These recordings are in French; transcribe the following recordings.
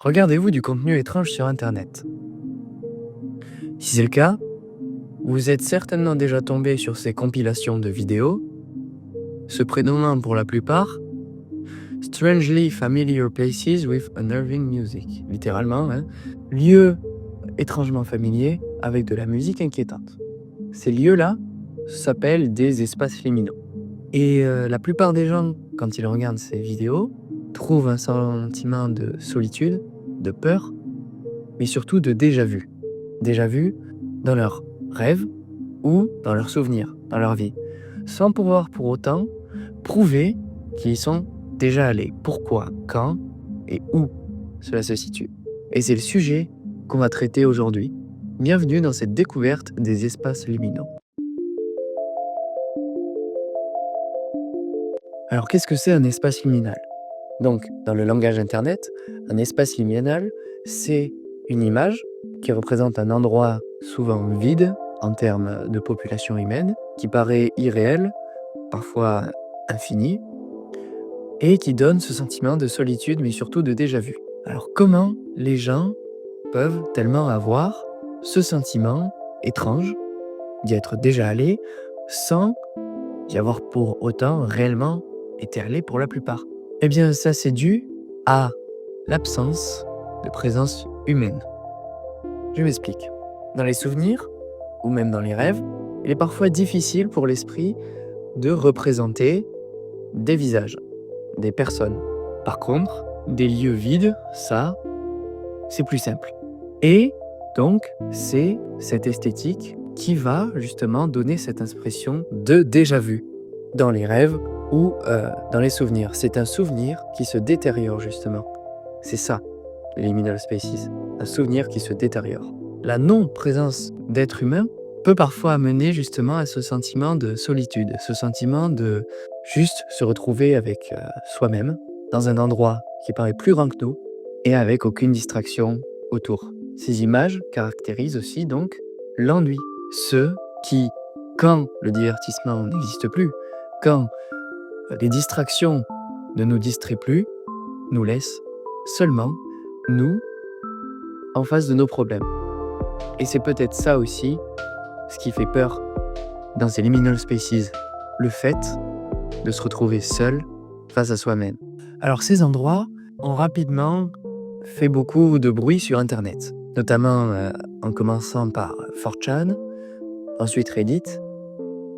Regardez-vous du contenu étrange sur Internet? Si c'est le cas, vous êtes certainement déjà tombé sur ces compilations de vidéos, se prénommant pour la plupart Strangely Familiar Places with Unnerving Music. Littéralement, lieux étrangement familiers avec de la musique inquiétante. Ces lieux-là s'appellent des espaces liminaux. Et la plupart des gens, quand ils regardent ces vidéos, trouvent un sentiment de solitude, de peur, mais surtout de déjà-vu. Déjà-vu dans leurs rêves ou dans leurs souvenirs, dans leur vie, sans pouvoir pour autant prouver qu'ils y sont déjà allés. Pourquoi, quand et où cela se situe. Et c'est le sujet qu'on va traiter aujourd'hui. Bienvenue dans cette découverte des espaces liminaux. Alors qu'est-ce que c'est un espace liminal? Donc, dans le langage Internet, un espace liminal, c'est une image qui représente un endroit souvent vide en termes de population humaine, qui paraît irréel, parfois infini, et qui donne ce sentiment de solitude, mais surtout de déjà-vu. Alors comment les gens peuvent tellement avoir ce sentiment étrange d'y être déjà allé, sans y avoir pour autant réellement été allé pour la plupart? Eh bien, ça c'est dû à l'absence de présence humaine. Je m'explique. Dans les souvenirs, ou même dans les rêves, il est parfois difficile pour l'esprit de représenter des visages, des personnes. Par contre, des lieux vides, ça, c'est plus simple. Et donc, c'est cette esthétique qui va justement donner cette impression de déjà-vu dans les rêves ou dans les souvenirs. C'est un souvenir qui se détériore justement. C'est ça, les liminal spaces, un souvenir qui se détériore. La non-présence d'êtres humains peut parfois amener justement à ce sentiment de solitude, ce sentiment de juste se retrouver avec soi-même, dans un endroit qui paraît plus grand que nous, et avec aucune distraction autour. Ces images caractérisent aussi donc l'ennui. Ceux qui, quand le divertissement n'existe plus, quand les distractions ne nous distraient plus, nous laissent seulement, nous, en face de nos problèmes. Et c'est peut-être ça aussi, ce qui fait peur dans ces liminal spaces, le fait de se retrouver seul face à soi-même. Alors ces endroits ont rapidement fait beaucoup de bruit sur Internet, notamment en commençant par 4chan, ensuite Reddit,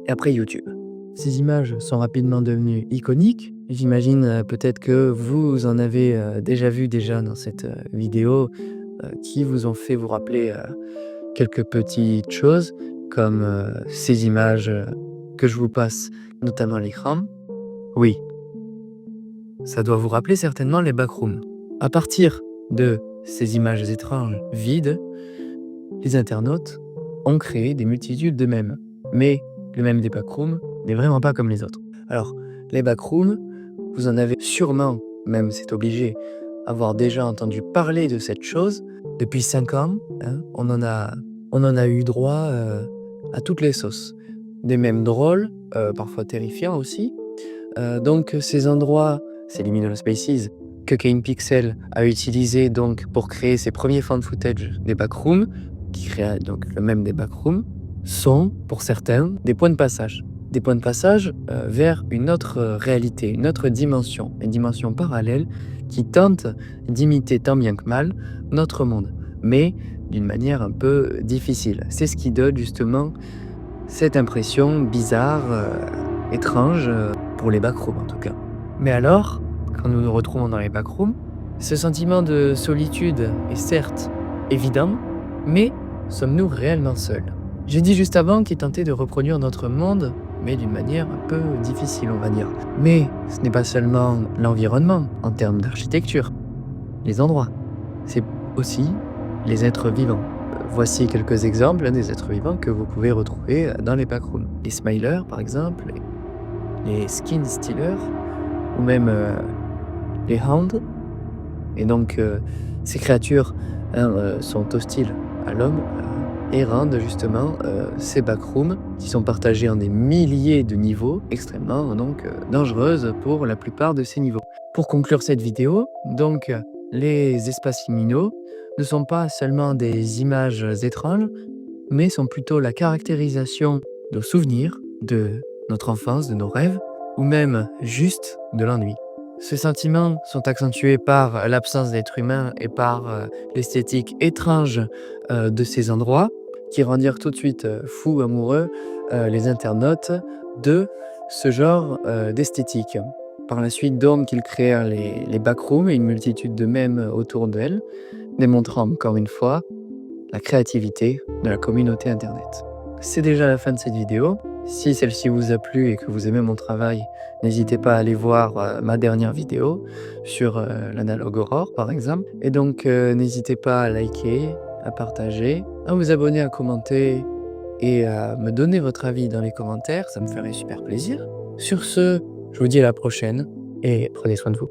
et après YouTube. Ces images sont rapidement devenues iconiques. J'imagine peut-être que vous en avez déjà vu dans cette vidéo qui vous ont fait vous rappeler quelques petites choses, comme ces images que je vous passe, notamment à l'écran. Oui, ça doit vous rappeler certainement les backrooms. À partir de ces images étranges, vides, les internautes ont créé des multitudes de mèmes. Mais le mème des backrooms n'est vraiment pas comme les autres. Alors, les backrooms, vous en avez sûrement, même c'est obligé, avoir déjà entendu parler de cette chose. Depuis 5 ans, on en a eu droit à toutes les sauces. Des mèmes drôles, parfois terrifiants aussi. Donc ces endroits, ces liminal spaces, que KanePixel a utilisé donc pour créer ses premiers fan footage des backrooms, qui créa donc le mème des backrooms, sont, pour certains, des points de passage. Des points de passage vers une autre réalité, une autre dimension, une dimension parallèle qui tente d'imiter tant bien que mal notre monde, mais d'une manière un peu difficile. C'est ce qui donne justement cette impression bizarre, étrange, pour les backrooms en tout cas. Mais alors, quand nous nous retrouvons dans les backrooms, ce sentiment de solitude est certes évident, mais sommes-nous réellement seuls? J'ai dit juste avant qu'il tentait de reproduire notre monde, mais d'une manière un peu difficile, on va dire. Mais ce n'est pas seulement l'environnement en termes d'architecture, les endroits, c'est aussi les êtres vivants. Voici quelques exemples des êtres vivants que vous pouvez retrouver dans les backrooms. Les smilers, par exemple, les skin stealers, ou même les hounds. Et donc, ces créatures sont hostiles à l'homme et rendent justement ces backrooms, qui sont partagés en des milliers de niveaux, extrêmement donc dangereuses pour la plupart de ces niveaux. Pour conclure cette vidéo, donc les espaces liminaux ne sont pas seulement des images étranges, mais sont plutôt la caractérisation de souvenirs, de notre enfance, de nos rêves, ou même juste de l'ennui. Ces sentiments sont accentués par l'absence d'être humain et par l'esthétique étrange de ces endroits qui rendirent tout de suite fous, amoureux les internautes de ce genre d'esthétique. Par la suite, donc, ils créèrent les backrooms et une multitude de mèmes autour d'elles, démontrant encore une fois la créativité de la communauté internet. C'est déjà la fin de cette vidéo. Si celle-ci vous a plu et que vous aimez mon travail, n'hésitez pas à aller voir ma dernière vidéo sur l'analogue Aurore par exemple. Et donc n'hésitez pas à liker, à partager, à vous abonner, à commenter et à me donner votre avis dans les commentaires, ça me ferait super plaisir. Sur ce, je vous dis à la prochaine et prenez soin de vous.